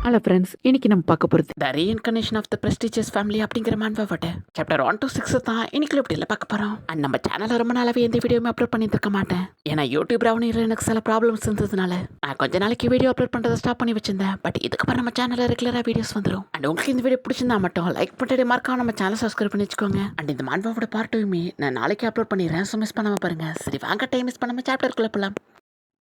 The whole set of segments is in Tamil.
ஹலோ ஃப்ரெண்ட்ஸ், இன்னைக்கு நம்ம பார்க்க போகிறது த ரீஇன்கர்னேஷன் ஆஃப் த பிரஸ்டிஜியஸ் ஃபேமிலி அப்படிங்கிற மான்வாவோட சாப்டர் 1 to 6 தான் இன்னைக்கு இப்படியில் பார்க்க போகிறோம். அண்ட் நம்ம சேனலில் ரொம்ப நாளாவே எந்த வீடியோவுமே அப்லோட் பண்ணிட்டு இருக்க மாட்டேன். ஏன்னா யூடியூப் ரெவன்யூல எனக்கு சில ப்ராப்ளம்ஸ் இருந்ததுனால நான் கொஞ்ச நாளைக்கு வீடியோ அப்லோட் பண்ணுறதை ஸ்டாப் பண்ணி வச்சிருந்தேன். பட் இதுக்கப்புறம் நம்ம சேனலில் ரெகுலராக வீடியோஸ் வந்துடும். அண்ட் உங்களுக்கு இந்த வீடியோ பிடிச்சிருந்தா மட்டும் லைக் பண்ணிட்டு மார்க்காக நம்ம சேனல் சப்ஸ்கிரைப் பண்ணி வச்சுக்கோங்க. அண்ட் இந்த மான்வாவோட பார்ட் 2மே நான் நாளைக்கு அப்லோட் பண்ணிடுறேன். ஸோ மிஸ் பண்ணாமல் பாருங்க. சரி வாங்க, டைம் மிஸ் பண்ணாமல் சாப்டருக்குள்ள போகலாம்.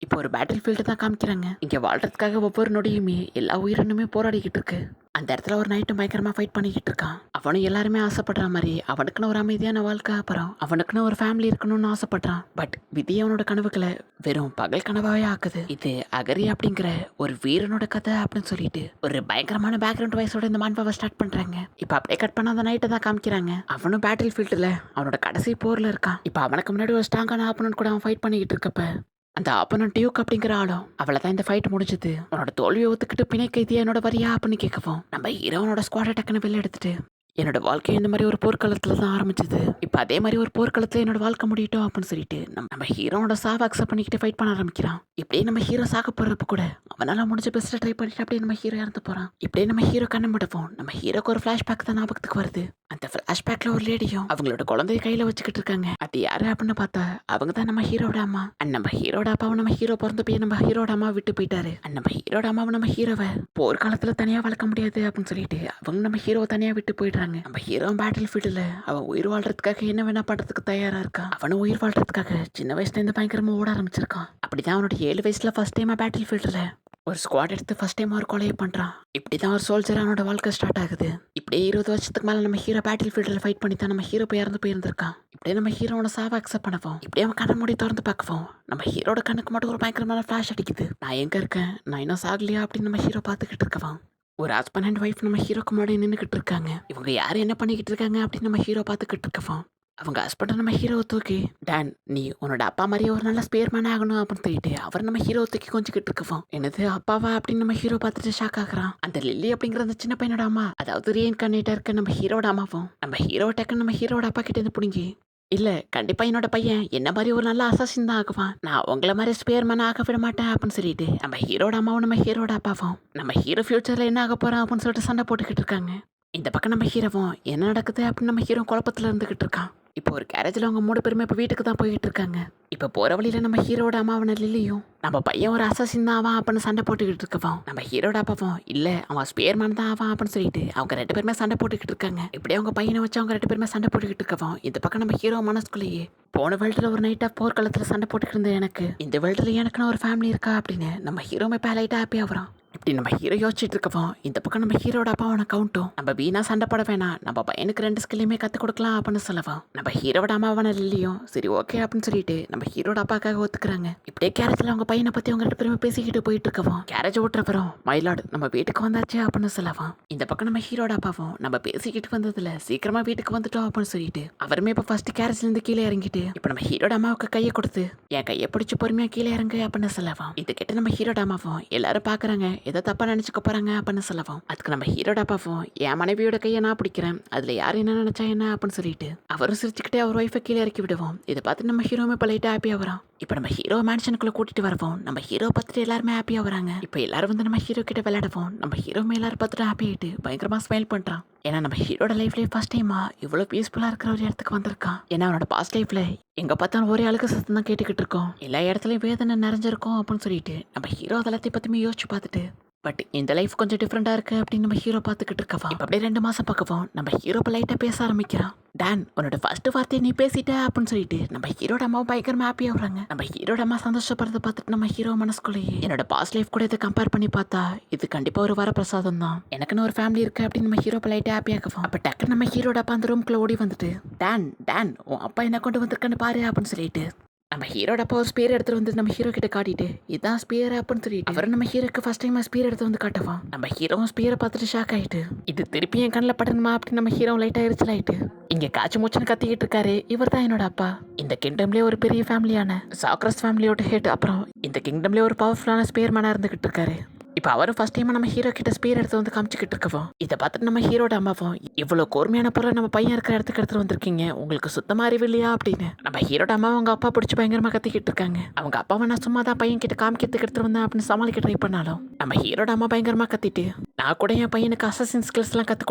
இப்போ ஒரு பேட்டில் ஃபீல்டு தான் காமிக்கிறாங்க. இங்கே வாழ்றதுக்காக ஒவ்வொரு நொடியுமே எல்லா உயிரினுமே போராடிக்கிட்டு இருக்கு. அந்த இடத்துல ஒரு நைட்டு பயங்கரமாக ஃபைட் பண்ணிக்கிட்டு இருக்கான். அவனும் எல்லாருமே ஆசைப்படுற மாதிரி அவனுக்குன்னு ஒரு அமைதியான வாழ்க்கை, அப்புறம் அவனுக்குன்னு ஒரு ஃபேமிலி இருக்கணும்னு ஆசைப்படுறான். பட் விதி அவனோட கனவுகளை வெறும் பகல் கனவாவே ஆக்குது. இது அகரி அப்படிங்கிற ஒரு வீரனோட கதை அப்படின்னு சொல்லிட்டு ஒரு பயங்கரமான பேக்ரவுண்ட் வாய்ஸோட இந்த மான்பாவை ஸ்டார்ட் பண்றாங்க. இப்போ அப்படியே கட் பண்ண அந்த நைட்டை தான் காமிக்கிறாங்க. அவனும் பேட்டில் ஃபீல்டில் அவனோட கடைசி போர்ல இருக்கான். இப்போ அவனுக்கு முன்னாடி ஒரு ஸ்ட்ராங்கான ஆப்பனன்ட் கூட அவன் ஃபைட் பண்ணிக்கிட்டு இருக்கப்ப அந்த ஆப்பனன்ட் டியூக் அப்படிங்கிற ஆளும் அவளை தான் இந்த ஃபைட் முடிஞ்சது. உன்னோட தோல்வியை ஒத்துக்கிட்டு பிணை கைதியா என்னோட வரியா அப்படின்னு கேட்கவும் நம்ம ஹீரோனோட ஸ்குவாடை டக்குன்னு வெளில எடுத்துட்டு என்னோட வாழ்க்கை இந்த மாதிரி ஒரு போர்க்களத்தில் தான் ஆரம்பிச்சது. இப்போ அதே மாதிரி ஒரு போர்க்களத்தில் என்னோட வாழ்க்கை முடியட்டும் அப்படின்னு சொல்லிட்டு நம்ம ஹீரோனோட சாவை அக்செப்ட் பண்ணிக்கிட்டு ஃபைட் பண்ண ஆரம்பிக்கிறான். இப்படியே நம்ம ஹீரோ சாக போறப்ப கூட அவனால முடிஞ்ச பெஸ்ட்டை ட்ரை பண்ணிட்டு அப்படியே நம்ம ஹீரோ இறந்து போறான். இப்படியே நம்ம ஹீரோ கண்ணை மட்டும் நம்ம ஹீரோக்கு ஒரு ஃபிளாஷ்பேக் தான் ஞாபகத்துக்கு வருது. அந்த ஃபிளாஷ்பேக்ல ஒரு லேடியும் அவங்களோட குழந்தைய கையில வச்சுக்கிட்டு இருக்காங்க. அது யாரு அப்படின்னு பார்த்தா அவங்க தான் நம்ம ஹீரோட அம்மா. அண்ட் நம்ம ஹீரோட அப்பாவும் நம்ம ஹீரோ பிறந்த போய் நம்ம ஹீரோட அம்மா விட்டு போயிட்டாரு. அண்ட் நம்ம ஹீரோட அம்மாவை நம்ம ஹீரோவை போர்க்காலத்துல தனியா வளர்க்க முடியாது அப்படின்னு சொல்லிட்டு அவங்க நம்ம ஹீரோவை தனியா விட்டு போயிடுறாங்க. நம்ம ஹீரோ பேட்டில் ஃபீல்டில் அவன் உயிர் வாழ்றதுக்காக என்ன வேணா பண்றதுக்கு தயாரா இருக்கான். அவனும் உயிர் வாழ்றதுக்காக சின்ன வயசுல இருந்து பயங்கரமா ஓட ஆரம்பிச்சிருக்கான். அப்படிதான் அவனோட 7 வயசுல ஃபர்ஸ்ட் டைமா பேட்டில் ஃபீல்டில் ஒரு ஸ்குவாட் எடுத்து ஃபர்ஸ்ட் டைம் ஒரு கொலையை பண்றான். இப்படிதான் ஒரு சோல்ஜர் அவனோட வாழ்க்கை ஸ்டார்ட் ஆகுது. இப்படியே 20 வருஷத்துக்கு மேல நம்ம ஹீரோ பேட்டில் ஃபீல்டில் ஃபைட் பண்ணி தான் நம்ம ஹீரோ போய் இறந்து போயிருந்திருக்கான். இப்படியே நம்ம ஹீரோட சாவை அக்செப்ட் பண்ணவும் இப்படியே அவன் கண்ண மூடி திறந்து பார்க்கவும் நம்ம ஹீரோட கண்ணுக்கு மட்டும் ஒரு பயங்கரமான ஃபிளாஷ் அடிக்குது. நான் எங்க இருக்கேன், நான் இன்னும் சாகலையா அப்படின்னு நம்ம ஹீரோ பார்த்துக்கிட்டு இருக்கவும் ஒரு ஹஸ்பண்ட் அண்ட் ஒய்ஃப் நம்ம ஹீரோக்கு முன்னாடி நின்றுக்கிட்டு இருக்காங்க. இவங்க யார் என்ன பண்ணிக்கிட்டு இருக்காங்க அப்படின்னு நம்ம ஹீரோ பார்த்துக்கிட்டு இருக்கவும் அவங்க ஹஸ்பண்டை நம்ம ஹீரோவை தூக்கி டான் நீ உன்னோட அப்பா மாதிரியே ஒரு நல்ல ஸ்பேர்மேன் ஆகணும் அப்படின்னு சொல்லிட்டு அவர் நம்ம ஹீரோ தூக்கி கொஞ்சிக்கிட்டு இருக்கோம். என்னது அப்பாவா அப்படின்னு நம்ம ஹீரோ பார்த்துட்டு ஷாக் ஆகுறான். அந்த லில்லி அப்படிங்கிற அந்த சின்ன பையனோட அம்மா, அதாவது ரீஇன்கார்னேட்டா இருக்க நம்ம ஹீரோட அம்மாவும் நம்ம ஹீரோ டக்குன்னு நம்ம ஹீரோட அப்பா கிட்ட இருந்து பிடிங்கி இல்ல கண்டிப்பா என்னோட பையன் என்ன மாதிரி ஒரு நல்ல அசாசின் தான் ஆகுவான், நான் உங்களை மாதிரி ஸ்பேர்மேன் ஆக விட மாட்டேன் அப்படின்னு சொல்லிட்டு நம்ம ஹீரோட அம்மாவும் நம்ம ஹீரோட அப்பாவும் நம்ம ஹீரோ ஃபியூச்சர்ல என்ன ஆக போறான் அப்படின்னு சொல்லிட்டு சண்டை போட்டுக்கிட்டு இருக்காங்க. இந்த பக்கம் நம்ம ஹீரோவும் என்ன நடக்குது அப்படின்னு நம்ம ஹீரோ குழப்பத்துல இருந்துகிட்டு இருக்கான். இப்போ ஒரு கேரேஜில் அவங்க 3 பேருமே இப்போ வீட்டுக்கு தான் போயிட்டு இருக்காங்க. இப்போ போகிற வழியில் நம்ம ஹீரோட அம்மாவன லில்லியும் நம்ம பையன் ஒரு அசாசின் தான் ஆவான் அப்படின்னு சண்டை போட்டுக்கிட்டு இருக்கவும் நம்ம ஹீரோட அப்பாவும் இல்லை அவன் ஸ்பேர்மேன் தான் ஆவான் அப்படின்னு சொல்லிட்டு அவங்க 2 பேருமே சண்டை போட்டுக்கிட்டு இருக்காங்க. இப்படி அவங்க பையனை வச்சு அவங்க 2 பேருமே சண்டை போட்டுக்கிட்டு இருக்கவும் இந்த பக்கம் நம்ம ஹீரோ மனசுக்குள்ளேயே போன வேர்ல்டில் ஒரு நைட்டாக போர்க்களத்தில் சண்டை போட்டுக்கிட்டு இருந்தேன், எனக்கு இந்த வேர்ல்டில் எனக்குன்னு ஒரு ஃபேமிலி இருக்கா அப்படின்னு நம்ம ஹீரோமே இப்போ லைட்டாக ஹாப்பி ஆகிறான். இப்படி நம்ம ஹீரோ யோசிச்சுட்டு இருக்கவும் இந்த பக்கம் நம்ம ஹீரோட அப்பாவோட கவுண்ட்டும் நம்ம வீணா சண்டை போட வேணாம், நம்ம பையனுக்கு 2 ஸ்கில்லையுமே கற்றுக் கொடுக்கலாம் அப்படின்னு சொல்லவும் நம்ம ஹீரோட அம்மாவான லில்லியும் சரி ஓகே அப்படின்னு சொல்லிட்டு நம்ம ஹீரோட அப்பாக்காக ஒத்துக்கிறாங்க. இப்படியே கேரேஜில் அவங்க பையனை பற்றி அவங்க 2 பேருமே பேசிக்கிட்டு போயிட்டு இருக்கவும் கேரேஜ் ஓட்டுறவரும் மயிலாடு நம்ம வீட்டுக்கு வந்தாச்சு அப்படின்னு சொல்லவும் இந்த பக்கம் நம்ம ஹீரோட அப்பாவும் நம்ம பேசிக்கிட்டு வந்ததுல சீக்கிரமா வீட்டுக்கு வந்துட்டோம் அப்படின்னு சொல்லிட்டு அவருமே இப்போ ஃபர்ஸ்ட் கேரேஜ்ல இருந்து கீழே இறங்கிட்டு இப்போ நம்ம ஹீரோட அம்மாவுக்கு கையை கொடுத்து என் கையை பிடிச்சி பொறுமையா கீழே இறங்கு அப்படின்னு சொல்லவும் இது கிட்ட நம்ம ஹீரோட அம்மாவும் எல்லாரும் பாக்குறாங்க ஏதோ தப்பா நினைச்சுக்க போறாங்க அப்படின்னு சொல்லவும் அதுக்கு நம்ம ஹீரோட அப்பாவும் என் மனைவியோட கையை நான் பிடிக்கிறேன், அதுல யார் என்ன நினைச்சா என்ன அப்படின்னு சொல்லிட்டு அவரும் சிரிச்சுக்கிட்டே அவர் ஒய்ஃபை கீழே இறக்கி விடுவோம். இதை பார்த்து நம்ம ஹீரோமே இப்போ லைட்டா ஹாப்பியா வரோம். இப்போ நம்ம ஹீரோ மேன்ஷனுக்குள்ள கூட்டிட்டு வரவும் நம்ம ஹீரோ பார்த்துட்டு எல்லாருமே ஹாப்பியா வராங்க. இப்போ எல்லாரும் வந்து நம்ம ஹீரோ கிட்ட விளையாடுவோம். நம்ம ஹீரோமே எல்லாரும் பார்த்துட்டு ஹாப்பி ஆயிட்டு பயங்கரமா ஸ்மைல் பண்றான். ஏன்னா நம்ம ஹீரோட லைஃப்லேயே ஃபர்ஸ்ட் டைமா இவ்வளோ பீஸ்ஃபுல்லா இருக்கிற ஒரு இடத்துக்கு வந்திருக்கான். ஏன்னா அவனோட பாஸ்ட் லைஃப்ல எங்க பார்த்தாலும் ஒரே அழுக்கு சத்தம் தான் கேட்டுக்கிட்டு இருக்கோம், எல்லா இடத்துலயும் வேதனை நிறைஞ்சிருக்கும் அப்படின்னு சொல்லிட்டு நம்ம ஹீரோ அதெல்லாத்தையும் பத்தியுமே யோசிச்சு பார்த்துட்டு பட் இந்த லைஃப் கொஞ்சம் டிஃப்ரெண்டா இருக்கு அப்படின்னு நம்ம ஹீரோ பார்த்துக்கிட்டு இருக்கவா இப்போ அப்படியே 2 மாசம் பார்க்கவும் நம்ம ஹீரோ இப்போ லைட்டா பேச ஆரம்பிக்கிறான். டான் உன்னோட ஃபர்ஸ்ட் வார்த்தையை நீ பேசிட்ட அப்படின்னு சொல்லிட்டு நம்ம ஹீரோட அம்மாவும் பயங்கரமா ஹாப்பி ஆகுறாங்க. நம்ம ஹீரோட அம்மா சந்தோஷப்படுறத பார்த்துட்டு நம்ம ஹீரோ மனசுக்குள்ளேயே என்னோட பாஸ்ட் லைஃப் கூட இதை கம்பேர் பண்ணி பார்த்தா இது கண்டிப்பா ஒரு வரப்பிரசாதம் தான், எனக்குன்னு ஒரு ஃபேமிலி இருக்கு அப்படின்னு நம்ம ஹீரோ லைட்டா ஹாப்பி ஆகும். அப்ப டக்குன்னு நம்ம ஹீரோட அப்பா அந்த ரூம்குள்ள ஓடி வந்துட்டு டான் டான் உன் அப்பா என்ன கொண்டு வந்திருக்கான்னு பாரு அப்படின்னு சொல்லிட்டு நம்ம ஹீரோட அப்பா ஒரு ஸ்பீர் எடுத்துட்டு வந்து நம்ம ஹீரோ கிட்ட காட்டிட்டு இதான் ஸ்பீர் அப்படின்னு சொல்லிட்டு அவர் நம்ம ஹீரோக்கு ஃபர்ஸ்ட் டைம் ஸ்பீர் எடுத்து வந்து காட்டுவான். நம்ம ஹீரோவும் ஸ்பீரை பார்த்துட்டு ஷாக் ஆயிட்டு இது திருப்பி என் கண்ணில் படணுமா அப்படின்னு நம்ம ஹீரோ லைட்டா எரிச்சல் ஆயிட்டு இங்க காய்ச்சி மூச்சுன்னு கத்திக்கிட்டு இருக்காரு, இவர் தான் என்னோட அப்பா, இந்த கிங்டம்லயே ஒரு பெரிய ஃபேமிலியான சாக்ரஸ் ஃபேமிலியோட ஹெட், அப்புறம் இந்த கிங்டம்லயே ஒரு பவர்ஃபுல்லான ஸ்பேர்மேனா இருந்துகிட்டு இருக்காரு. இப்போ அவரும் ஃபர்ஸ்ட் டைம் நம்ம ஹீரோ கிட்ட ஸ்பீர் எடுத்து வந்து காமிச்சிக்கிட்டு இருக்கவும் இதை பார்த்துட்டு நம்ம ஹீரோட அம்மாவும் இவ்வளோ கூர்மையான பொருளை நம்ம பையன் இருக்கிற இடத்துக்கு எடுத்துட்டு வந்திருக்கீங்க, உங்களுக்கு சுத்தமா அறிவு இல்லையா அப்படின்னு நம்ம ஹீரோட அம்மா அவங்க அப்பா பிடிச்சி பயங்கரமா கத்திக்கிட்டு இருக்காங்க. அவங்க அப்பாவை நான் சும்மா தான் பையன் கிட்ட காமிக்கிறதுக்கு எடுத்துட்டு வந்தேன் அப்படின்னு சமாளிக்க ட்ரை பண்ணாலும் நம்ம ஹீரோட அம்மா பயங்கரமா கத்திட்டு நான் கூட என் பையனுக்கு அசசின் ஸ்கில்ஸ்லாம் கற்றுக்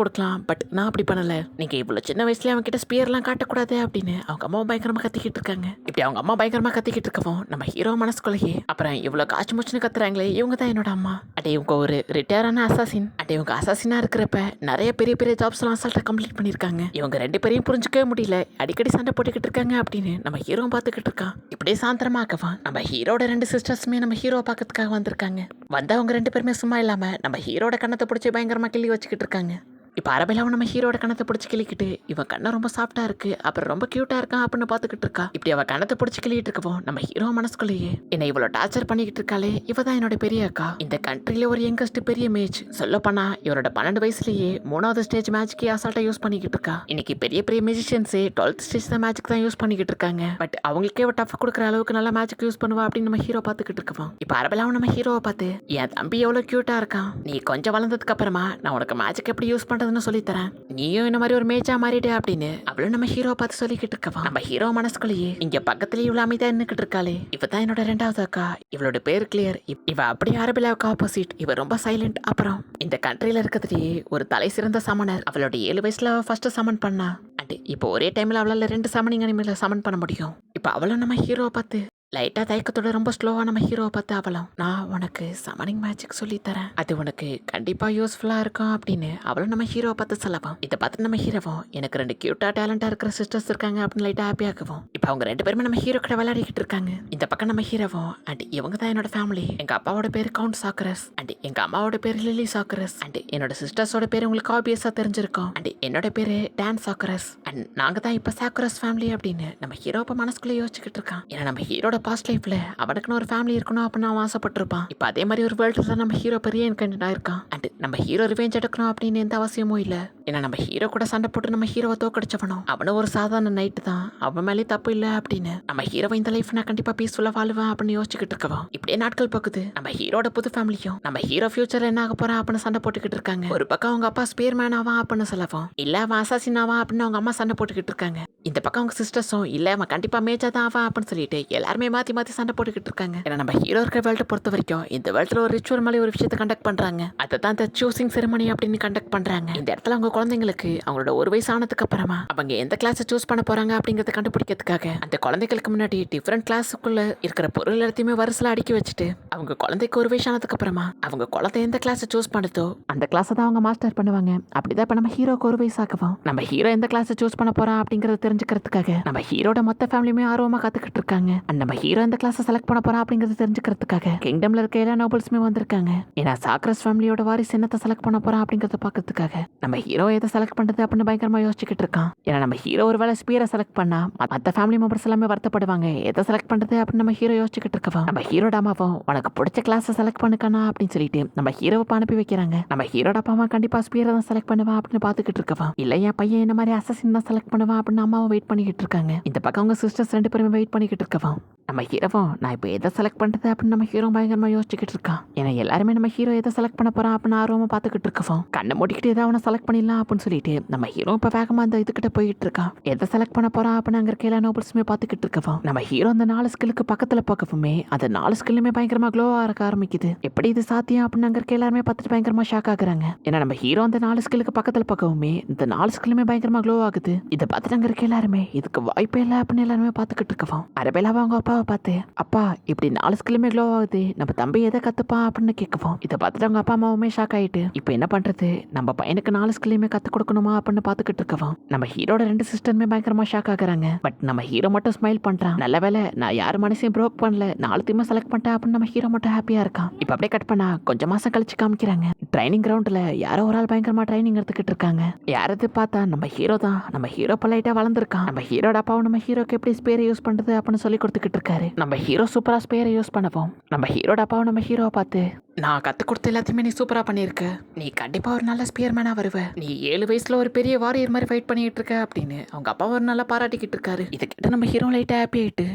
கொடுக்கலாம், பட் நான் அப்படி பண்ணல. நீங்க இவ்வளவு சின்ன வயசுல அவன் கிட்ட ஸ்பியர்லாம் காட்டக்கூடாது அப்படின்னு அவங்க அம்மா பயங்கரமா கத்திக்கிட்டு இருக்காங்க. இப்படி அவங்க அம்மா பயங்கரமா கத்திக்கிட்டு இருக்கவும் நம்ம ஹீரோ மனசுக்குள்ளேயே அப்புறம் இவ்வளவு காய்ச்சி முச்சுன்னு கத்துறாங்களே, இவங்க தான் என்னோட அம்மா. அடே இவங்க ஒரு ரிட்டையரான அசாசின். அடே இவங்க அசாசினா இருக்கிறப்ப நிறைய பெரிய பெரிய ஜாப்ஸ் எல்லாம் அசால்ட்டா கம்ப்ளீட் பண்ணிருக்காங்க. இவங்க ரெண்டு பேரையும் புரிஞ்சுக்கவே முடியல, அடிக்கடி சண்டை போட்டுக்கிட்டு இருக்காங்க அப்படின்னு நம்ம ஹீரோ பார்த்துக்கிட்டு இருக்கான். இப்படியே சாந்திரமாக்கவா நம்ம ஹீரோட ரெண்டு சிஸ்டர்ஸுமே நம்ம ஹீரோ பார்க்கறதுக்காக வந்திருக்காங்க. வந்தவங்க ரெண்டு பேருமே சும்மா இல்லாம நம்ம ஹீரோட கண்ணத்தை பிடிச்சி பயங்கரமா கிள்ளி வச்சுக்கிட்டு இருக்காங்க. இப்போ அரபிலாவும் நம்ம ஹீரோட கணத்தை பிடிச்சி கிளிக்கிட்டு இவன் கண்ணை ரொம்ப சாஃப்டா இருக்கு, அப்புறம் ரொம்ப கியூட்டா இருக்கான் அப்படின்னு பார்த்துக்கிட்டு இருக்கா. இப்படி அவ கணத்தை பிடிச்சி கிளிக்கிட்டு இருக்கவும் நம்ம ஹீரோ மனசுக்குள்ளேயே என்ன இவ்வளோ டார்ச்சர் பண்ணிக்கிட்டு இருக்காளே, இவ தான் என்னோட பெரிய அக்கா. இந்த கண்ட்ரில ஒரு யங்கஸ்ட் பெரிய மேட்ச் சொல்ல போனா இவரோட 12 வயசுலயே 3வது ஸ்டேஜ் மேட்ச்க்கு அசால்ட்டா யூஸ் பண்ணிக்கிட்டு இருக்கா. இன்னைக்கு பெரிய பெரிய மியூசிஷியன்ஸே 12th ஸ்டேஜ் தான் மேட்ச்க்கு தான் யூஸ் பண்ணிக்கிட்டு இருக்காங்க. பட் அவங்களுக்கே டஃப் கொடுக்குற அளவுக்கு நல்ல மேட்ச்க்கு யூஸ் பண்ணுவா அப்படின்னு நம்ம ஹீரோ பார்த்துக்கிட்டு இருக்கோம். இப்போ அரபிலாவும் நம்ம ஹீரோவை பார்த்து என் தம்பி எவ்வளோ கியூட்டா இருக்கான், நீ கொஞ்சம் வளர்ந்ததுக்கு அப்புறமா நான் உனக்கு மேட்ச்க்கு எப்படி யூஸ் பண்றதுன்னு சொல்லித்தரேன், நீயும் இந்த மாதிரி ஒரு மேட்சா மாறிடு அப்படின்னு அவளும் நம்ம ஹீரோ பார்த்து சொல்லிக்கிட்டு இருக்கவா. நம்ம ஹீரோ மனசுக்குள்ளேயே இங்க பக்கத்துல இவ்வளவு அமைதியா நின்னுக்கிட்டு இருக்காளே, இவதான் என்னோட 2வது அக்கா, இவளோட பேர் கிளியர். இவ அப்படி அரபிலாவுக்கு ஆப்போசிட், இவ ரொம்ப சைலண்ட். அப்புறம் இந்த கண்ட்ரில இருக்கிறதுலயே ஒரு தலை சிறந்த சமனர். அவளோட 7 வயசுல ஃபர்ஸ்ட் சமன் பண்ணா. அண்ட் இப்போ ஒரே டைம்ல அவளால 2 சமனிங் அனிமேல சமன் பண்ண முடியும். இப்போ அவளும் நம்ம ஹீரோவை பார்த்து லைட்டா தயக்கத்தோட ரொம்ப ஸ்லோவா நம்ம ஹீரோவை பார்த்து அவளும் நான் உனக்கு சமனிங் மேஜிக் சொல்லி தரேன், அது உனக்கு கண்டிப்பா யூஸ்ஃபுல்லா இருக்கும் அப்படின்னு அவளும் நம்ம ஹீரோவை பார்த்து சொல்லவும். இதை பார்த்து நம்ம ஹீரோவும் எனக்கு 2 கியூட்டா டேலண்டா இருக்கிற சிஸ்டர்ஸ் இருக்காங்க அப்படின்னு லைட்டா ஹாப்பியாகவும். இப்போ அவங்க 2 பேருமே நம்ம ஹீரோ கிட்ட விளையாடிக்கிட்டு இருக்காங்க. இந்த பக்கம் நம்ம ஹீரோவும் அண்ட் இவங்க தான் என்னோட ஃபேமிலி. எங்க அப்பாவோட பேரு கவுண்ட் சாக்கரஸ் அண்ட் எங்க அம்மாவோட பேரு லிலி சாக்கரஸ் அண்ட் என்னோட சிஸ்டர்ஸோட பேரு உங்களுக்கு ஆபியஸா தெரிஞ்சிருக்கும். அண்ட் என்னோட பேரு டான் சாக்கரஸ் அண்ட் நாங்க தான் இப்ப சாக்கரஸ் ஃபேமிலி அப்படின்னு நம்ம ஹீரோ இப்ப மனசுக்குள்ள யோசிச்சுக்கிட்டு இருக்கான். ஏன்னா நம்ம ஹீரோட பாஸ்ட் லைஃப்ல அவனுக்குன்னு ஒரு ஃபேமிலி இருக்கணும் அப்படின்னு அவன் ஆசைப்பட்டிருப்பான். இப்போ அதே மாதிரி ஒரு வேர்ல்டுல நம்ம ஹீரோ பெரிய இன்கண்டா இருக்கான். அண்ட் நம்ம ஹீரோ ரிவெஞ்ச் எடுக்கணும் அப்படின்னு எந்த அவசியமும் இல்ல. ஏன்னா நம்ம ஹீரோ கூட சண்டை போட்டு நம்ம ஹீரோவை தோக்கடிச்சவனும் அவனும் ஒரு சாதாரண நைட்டு தான், அவன் மேலே தப்பு இல்ல அப்படின்னு நம்ம ஹீரோவை இந்த லைஃப் நான் கண்டிப்பா பீஸ்ஃபுல்லா வாழுவேன் அப்படின்னு யோசிச்சுக்கிட்டு இருக்கவன். இப்படியே நாட்கள் போகுது. நம்ம ஹீரோட புது ஃபேமிலியும் நம்ம ஹீரோ ஃபியூச்சர்ல என்ன ஆக போறான் அப்படின்னு சண்டை போட்டுக்கிட்டு இருக்காங்க. ஒரு பக்கம் அவங்க அப்பா ஸ்பேர்மேன் ஆவான் அப்படின்னு சொல்லவும், இல்ல அவன் அசாசின் ஆவான் அப்படின்னு அவங்க அம்மா சண்டை போட்டுக்கிட்டு இருக்காங்க. இந்த பக்கம் அவங்க சிஸ்டர்ஸும் இல்ல அவன் கண்டிப்பா மேஜா தான் ஆவான் அப்படின்னு சொல்லிட்டு எல்லாருமே மாத்தி மாத்தி சண்டை போட்டுக்கிட்டு இருக்காங்க. ஏன்னா நம்ம ஹீரோ இருக்கிற வேர்ல்டு பொறுத்த வரைக்கும் இந்த வேர்ல்டுல ஒரு ரிச்சுவல் மாதிரி ஒரு விஷயத்தை கண்டக்ட் பண்றாங்க. அதை தான் இந்த சூசிங் செரமனி அப்படின்னு கண்டக்ட் பண்றாங்க. இந்த இடத்துல அவங்க குழந்தைங்களுக்கு அவங்களோட ஒரு வயசு ஆனதுக்கு அப்புறமா அவங்க எந்த கிளாஸ் சூஸ் பண்ண போறாங்க அப்படிங்கறத கண்டுபிடிக்கிறதுக்காக அந்த குழந்தைகளுக்கு முன்னாடி டிஃபரெண்ட் கிளாஸுக்குள்ள இருக்கிற பொருள் எல்லாத்தையுமே வரிசையில அடுக்கி வச்சுட்டு அவங்க குழந்தைக்கு ஒரு வயசு ஆனதுக்கு அப்புறமா அவங்க குழந்தை எந்த கிளாஸ் சூஸ் பண்ணுதோ அந்த கிளாஸ் தான் அவங்க மாஸ்டர் பண்ணுவாங்க. அப்படிதான் இப்ப நம்ம ஹீரோக்கு ஒரு வயசு ஆகவும் நம்ம ஹீரோ எந்த கிளாஸ் சூஸ் பண்ண போறா அப்படிங்கறத தெரிஞ்சுக்கிறதுக்காக நம்ம ஹீரோட மொத்த ஃபேமிலியுமே ஆர்வமா காத்துக்கிட்டு இருக்காங்க. நம்ம ஹீரோ எந்த கிளாஸ் செலக்ட் பண்ண போறா அப்படிங்கறத தெரிஞ்சுக்கிறதுக்காக கிங்டம்ல இருக்க எல்லா நோபல்ஸுமே வந்திருக்காங்க. ஏன்னா சாக்ரஸ் ஃபேமிலியோட வாரிசு என்னத்தை செலக்ட் பண்ண போறா அப்படிங்கறத பாக்கிறதுக்காக நம்ம ஹீரோ எதை செலக்ட் பண்றது அப்படின்னு பயங்கரமா யோசிச்சுக்கிட்டு இருக்கான். ஏன்னா நம்ம ஹீரோ ஒரு வேளை ஸ்பீரை செலக்ட் பண்ணா மற்ற ஃபேமிலி மெம்பர்ஸ் எல்லாமே வருத்தப்படுவாங்க. எதை செலக்ட் பண்றது அப்படின்னு நம்ம ஹீரோ யோசிச்சுக்கிட்டு இருக்கவா நம்ம ஹீரோட அம்மாவும் உனக்கு பிடிச்ச கிளாஸ் செலக்ட் பண்ணுக்கணும் அப்படின்னு சொல்லிட்டு நம்ம ஹீரோவை அனுப்பி வைக்கிறாங்க. நம்ம ஹீரோட அப்பாவா கண்டிப்பா ஸ்பீரை தான் செலக்ட் பண்ணுவா அப்படின்னு பாத்துக்கிட்டு இருக்கவா இல்ல என் பையன் இந்த மாதிரி அசசின் தான் செலக்ட் பண்ணுவா அப்படின்னு அம்மாவும் வெயிட் பண்ணிக்கிட்டு இருக்காங்க. இந்த பக்கம் அவங்க சிஸ்டர்ஸ் 2 பேருமே வெயிட் பண்ணிக்கிட்டு இருக்கவா நம்ம ஹீரோவும் நான் இப்போ எதை செலக்ட் பண்றது அப்படின்னு நம்ம ஹீரோ பயங்கரமா யோசிச்சுக்கிட்டு இருக்கான். ஏன்னா எல்லாருமே நம்ம ஹீரோ எதை செலக்ட் பண்ண போறான் அப்படின்னு ஆர்வமா பாத்துக்கிட்டு இருக்கோம். கண்ணை மூடிக்கிட்டு ஏதாவது அவனை செலக்ட் பண்ணிடலாம் அப்படின்னு சொல்லிட்டு நம்ம ஹீரோ இப்ப வேகமா அந்த இதுகிட்ட போயிட்டு இருக்கான். எதை செலக்ட் பண்ண போறான் அப்படின்னு அங்க இருக்க எல்லா நோபல்ஸுமே பாத்துக்கிட்டு இருக்கோம். நம்ம ஹீரோ அந்த 4 ஸ்கில்லுக்கு பக்கத்துல பார்க்கவுமே அந்த 4 ஸ்கில்லுமே பயங்கரமா க்ளோ ஆக ஆரம்பிக்குது. எப்படி இது சாத்தியம் அப்படின்னு அங்க இருக்க எல்லாருமே பார்த்துட்டு பயங்கரமா ஷாக் ஆகுறாங்க. ஏன்னா நம்ம ஹீரோ அந்த 4 ஸ்கில்லுக்கு பக்கத்துல பார்க்கவுமே இந்த 4 ஸ்கில்லுமே பயங்கரமா க்ளோ ஆகுது. இதை பார்த்துட்டு அங்க இருக்க எல்லாருமே இதுக்கு வாய்ப்பே இல்லை அப்படின்னு எல்லாருமே பாத்துக்கிட்டு இருக்கோம். அரபேலாவை அவங்க அப்பாவை பார்த்து அப்பா இப்படி 4 ஸ்கில்லுமே க்ளோ ஆகுது, நம்ம தம்பி எதை கத்துப்பான் அப்படின்னு கேட்கவும் இதை பார்த்துட்டு அவங்க அப்பா அம்மாவுமே ஷாக் ஆயிட்டு இப்போ என்ன பண்றது, நம்ம பையனுக்கு 4 ஸ்கில்லையுமே கத்து கொடுக்கணுமா அப்படின்னு பாத்துக்கிட்டு இருக்கவும் நம்ம ஹீரோட 2 சிஸ்டருமே பயங்கரமா ஷாக் ஆகுறாங்க. பட் நம்ம ஹீரோ மட்டும் ஸ்மைல் பண்றான். நல்ல வேலை நான் யார் மனசையும் ப்ரோக் பண்ணல, 4 தீமே செலக்ட் பண்ணிட்டேன் அப்படின்னு நம்ம ஹீரோ மட்டும் ஹாப்பியா இருக்கான். இப்போ அப்படியே கட் பண்ணா கொஞ்சம் மாசம் கழிச்சு காமிக்கிறாங்க. ட்ரைனிங் கிரவுண்ட்ல யாரோ ஒரு ஆள் பயங்கரமா ட்ரைனிங் எடுத்துக்கிட்டு இருக்காங்க. யாரது பார்த்தா நம்ம ஹீரோ தான். நம்ம ஹீரோ பொலைட்டா வளர்ந்துருக்கான். நம்ம ஹீரோட அப்பாவும் நம்ம ஹீரோக்கு எப்படி ஸ்பேரை யூஸ் பண்றது அப்படின்னு சொல்லி கொடுத்துக்கிட்டு இருக்காரு. நம்ம ஹீரோ சூப்பரா ஸ்பேரை யூஸ் பண்ணவும் நம்ம ஹீரோட அப்பாவும் நம்ம ஹீரோவை பார்த்து நான் கத்து கொடுத்த எல்லாத்தையுமே நீ சூப்பரா பண்ணிருக்க, நீ கண்டிப்பா ஒரு நல்ல ஸ்பியர்மேனா வருவ, நீ 7 வயசுல ஒரு பெரிய வாரியர் மாதிரி ஃபைட் பண்ணிட்டு இருக்க அப்படின்னு அவங்க அப்பா ஒரு நல்லா பாராட்டிக்கிட்டு இருக்காரு. இதை கேட்டு நம்ம ஹீரோ லைட்டா ஹாப்பி ஆயிட்டு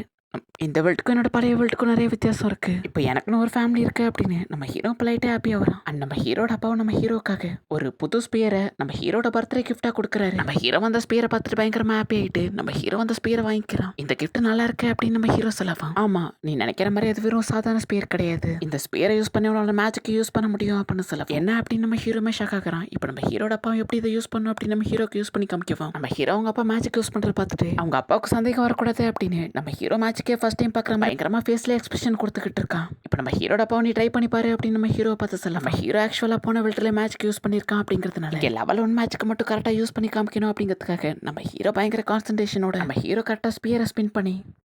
இந்த வேர்ல்டுக்கும் என்னோட பழைய வேர்ல்டுக்கும் நிறைய வித்தியாசம் இருக்கு. இப்போ எனக்குன்னு ஒரு ஃபேமிலி இருக்கு அப்படின்னு நம்ம ஹீரோ பொலைட்டா ஹாப்பியா வரும். அண்ட் நம்ம ஹீரோட அப்பாவும் நம்ம ஹீரோக்காக ஒரு புது ஸ்பியரை நம்ம ஹீரோட பர்த்டே கிஃப்டா கொடுக்குறாரு. நம்ம ஹீரோ அந்த ஸ்பியரை பார்த்துட்டு பயங்கரமா ஹாப்பி ஆயிட்டு நம்ம ஹீரோ அந்த ஸ்பியரை வாங்கிக்கிறான். இந்த கிஃப்ட் நல்லா இருக்கு அப்படின்னு நம்ம ஹீரோ சொல்லலாம். ஆமா, நீ நினைக்கிற மாதிரி அது வெறும் சாதாரண ஸ்பியர் கிடையாது. இந்த ஸ்பியரை யூஸ் பண்ணி உன்னோட மேஜிக் யூஸ் பண்ண முடியும் அப்படின்னு சொல்லலாம். என்ன அப்படின்னு நம்ம ஹீரோமே ஷாக் ஆகுறான். இப்போ நம்ம ஹீரோட அப்பாவும் எப்படி இதை யூஸ் பண்ணும் அப்படின்னு நம்ம ஹீரோக்கு யூஸ் பண்ணி காமிக்குவோம். நம்ம ஹீரோ அவங்க அப்பா மேஜிக் யூஸ் பண்றத பார்த்துட்டு அவங்க அப்பாவுக்கு சந்தேகம் வரக்கூடாது அப்படின்னு நம்ம ஹீரோ மேஜிக்கே ஃபர்ஸ்ட் டைம் பார்க்குற பயங்கரமா ஃபேஸ்ல எக்ஸ்பிரஷன் கொடுத்துக்கிட்டு இருக்கான். இப்போ நம்ம ஹீரோட அப்பாவை நீ ட்ரை பண்ணி பாரு அப்படின்னு நம்ம ஹீரோ பார்த்து சொல்லலாம். நம்ம ஹீரோ ஆக்சுவலா போன வேல்ட்ல மேஜிக் யூஸ் பண்ணியிருக்கான் அப்படிங்கிறதுனால லெவல் 1 மேஜிக் மட்டும் கரெக்டா யூஸ் பண்ணி காமிக்கணும் அப்படிங்கிறதுக்காக நம்ம ஹீரோ பயங்கர கான்சன்ட்ரேஷனோட நம்ம ஹீரோ கரெக்டா ஸ்பியரை ஸ்பின் பண்ணி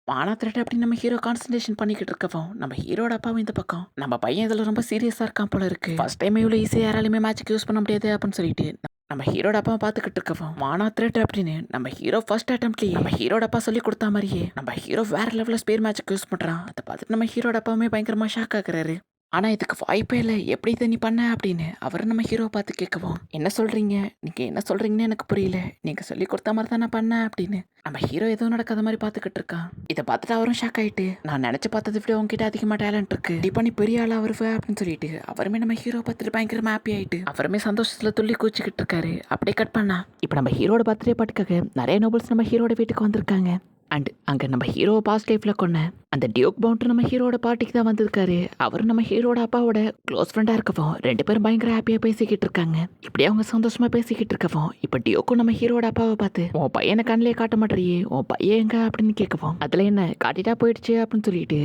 வானா த்ரெட் அப்படின்னு நம்ம ஹீரோ கான்சன்ட்ரேஷன் பண்ணிக்கிட்டு இருக்கவும் நம்ம ஹீரோட அப்பாவும் இந்த பக்கம் நம்ம பையன் இதில் ரொம்ப சீரியஸாக இருக்கான் போல இருக்கு. ஃபர்ஸ்ட் டைம் இவ்வளோ ஈஸியாக யாராலுமே மேஜிக் யூஸ் பண்ண முடியாது அப்படின்னு சொல்லிட்டு நம்ம ஹீரோட அப்பா பார்த்துக்கிட்டு இருக்கவும் வானா த்ரெட் அப்படின்னு நம்ம ஹீரோ ஃபர்ஸ்ட் அட்டம்ப்ட்லேயே நம்ம ஹீரோட அப்பா சொல்லி கொடுத்தா மாதிரியே நம்ம ஹீரோ வேற லெவலில் ஸ்பேர் மேஜிக் யூஸ் பண்ணுறான். அதை பார்த்துட்டு நம்ம ஹீரோட அப்பாவுமே பயங்கரமாக ஷாக் ஆகுறாரு. ஆனால் இதுக்கு வாய்ப்பே இல்லை, எப்படி இதை நீ பண்ண அப்படின்னு அவர் நம்ம ஹீரோவை பார்த்து கேட்கவும் என்ன சொல்கிறீங்க, நீங்கள் என்ன சொல்கிறீங்கன்னு எனக்கு புரியல, நீங்கள் சொல்லி கொடுத்த மாதிரி தான் நான் பண்ணேன் அப்படின்னு நம்ம ஹீரோ எதுவும் நடக்காத மாதிரி பார்த்துக்கிட்டு இருக்கான். இதை பார்த்துட்டு அவரும் ஷாக் ஆகிட்டு நான் நினச்சி பார்த்ததை விட உங்ககிட்ட அதிகமாக டேலண்ட் இருக்கு, கண்டிப்பாக நீ பெரிய ஆளாக வருவ அப்படின்னு சொல்லிட்டு அவருமே நம்ம ஹீரோ பார்த்துட்டு பயங்கரமாக ஹாப்பி ஆகிட்டு அவருமே சந்தோஷத்தில் துள்ளி கூச்சிக்கிட்டு இருக்காரு. அப்படியே கட் பண்ணா இப்போ நம்ம ஹீரோட பர்த்டே பாட்டுக்காக நிறைய நோபல்ஸ் நம்ம ஹீரோட வீட்டுக்கு வந்திருக்காங்க. அண்ட் அங்கே நம்ம ஹீரோவை பாஸ்ட் லைஃப்பில் கொண்ட அந்த டியூக் பவுண்டர் நம்ம ஹீரோட பார்ட்டிக்கு தான் வந்திருக்காரு. அவர் நம்ம ஹீரோட அப்பாவோட க்ளோஸ் ஃப்ரெண்டாக இருக்கவும் 2 பேரும் பயங்கர ஹாப்பியாக பேசிக்கிட்டு இருக்காங்க. இப்படியே அவங்க சந்தோஷமாக பேசிக்கிட்டு இருக்கவும் இப்போ டியூக்கும் நம்ம ஹீரோட அப்பாவை பார்த்து உன் பையனை கண்ணிலே காட்ட மாட்டேறியே, உன் பையன் எங்க அப்படின்னு கேட்கவும் அதில் என்ன காட்டிட்டா போயிடுச்சு அப்படின்னு சொல்லிட்டு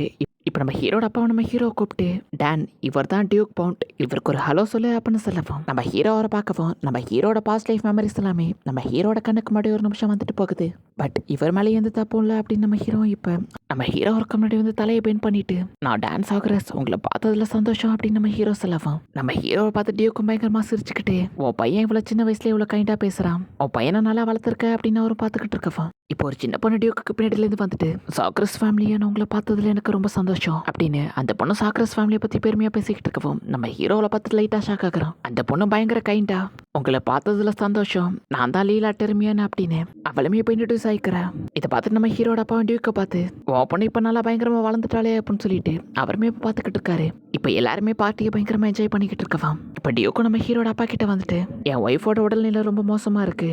இப்போ நம்ம ஹீரோட அப்பாவை நம்ம ஹீரோ கூப்பிட்டு டான் இவர் தான் டியூக் பவுண்ட், இவருக்கு ஒரு ஹலோ சொல்லு அப்படின்னு சொல்லவும் நம்ம ஹீரோ அவரை பார்க்கவும் நம்ம ஹீரோட பாஸ்ட் லைஃப் மெமரிஸ் எல்லாமே நம்ம ஹீரோட கண்ணுக்கு முன்னாடி ஒரு நிமிஷம் வந்துட்டு போகுது. பட் இவர் மேலே எந்த தப்பும் இல்லை அப்படின்னு நம்ம ஹீரோ இப்போ நம்ம ஹீரோ அவருக்கு முன்னாடி வந்து தலையை பெயின் பண்ணிட்டு நான் டான்ஸ் ஆகுறேன், உங்களை பார்த்ததுல சந்தோஷம் அப்படின்னு நம்ம ஹீரோ சொல்லவும் நம்ம ஹீரோவை பார்த்து டியூக்கும் பயங்கரமா சிரிச்சுக்கிட்டு உன் பையன் இவ்வளோ சின்ன வயசுல இவ்வளோ கைண்டா பேசுறான், உன் பையனை நல்லா வளர்த்துருக்க அப்படின்னு அவரும் பார்த்துக்கிட்டு இருக்கவும் இப்போ ஒரு சின்ன பொண்ணு டியூக்கு பின்னாடிலேருந்து வந்துட்டு சாக்ரஸ் ஃபேமிலியை நான் உங்களை பார்த்ததுல எனக்கு ரொம்ப சந்தோஷம் அப்படின்னு அந்த பொண்ணு சாக்ரஸ் ஃபேமிலியை பற்றி பெருமையாக பேசிக்கிட்டு இருக்கவும் நம்ம ஹீரோவில் பார்த்து லைட்டாக ஷாக் ஆகுறோம். அந்த பொண்ணு பயங்கர கைண்டா உங்களை பார்த்ததுல சந்தோஷம், நான் தான் லீலா டெர்மியான் அப்படின்னு அவளுமே போய் இன்ட்ரடியூஸ் ஆகிக்கிறேன். இதை பார்த்துட்டு நம்ம ஹீரோட அப்பா டியூக்கை பார்த்து உன் பொண்ணு இப்போ நல்லா பயங்கரமாக வளர்ந்துட்டாளே அப்படின்னு சொல்லிட்டு அவருமே இப்போ பார்த்துக்கிட்டு இருக்காரு. இப்போ எல்லாருமே பார்ட்டியை பயங்கரமாக என்ஜாய் பண்ணிக்கிட்டு இருக்கவான். இப்போ டியூக்கும் நம்ம ஹீரோட அப்பா கிட்ட வந்துட்டு என் ஒய்ஃபோட உடல்நிலை ரொம்ப மோசமாக இருக்கு,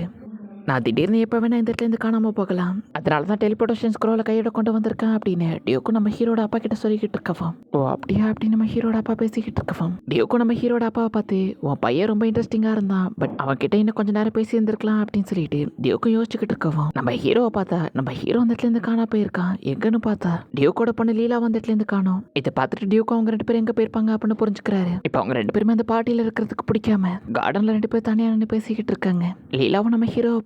நான் திடீர்னு எப்போ வேணா இந்த இடத்துலேருந்து காணாமல் போகலாம், அதனால தான் டெலிபோர்டேஷன் ஸ்க்ரோவில் கையோட கொண்டு வந்திருக்கேன் அப்படின்னு டியோக்கும் நம்ம ஹீரோட அப்பா கிட்ட சொல்லிக்கிட்டு இருக்கவான். ஓ அப்படியா அப்படின்னு நம்ம ஹீரோட அப்பா பேசிக்கிட்டு இருக்கவான். டியோக்கும் நம்ம ஹீரோட அப்பாவை பார்த்து உன் பையன் ரொம்ப இன்ட்ரெஸ்டிங்காக இருந்தான், பட் அவன் கிட்ட இன்னும் கொஞ்சம் நேரம் பேசி இருந்திருக்கலாம் அப்படின்னு சொல்லிட்டு டியோக்கும் யோசிச்சுக்கிட்டு இருக்கவான். நம்ம ஹீரோவை பார்த்தா நம்ம ஹீரோ அந்த இடத்துலேருந்து காணா போயிருக்கான். எங்கன்னு பார்த்தா டியோக்கோட பொண்ணு லீலா அந்த இடத்துலேருந்து காணோம். இதை பார்த்துட்டு டியோக்கும் அவங்க 2 பேரும் எங்கே போயிருப்பாங்க அப்படின்னு புரிஞ்சுக்கிறாரு. இப்போ அவங்க 2 பேருமே அந்த பார்ட்டியில் இருக்கிறதுக்கு பிடிக்காம கார்டனில் 2 பேர் தனியாக நின்று பேசிக்கிட்டு இருக்காங்க. லீலாவும் நம்ம ஹீரோவை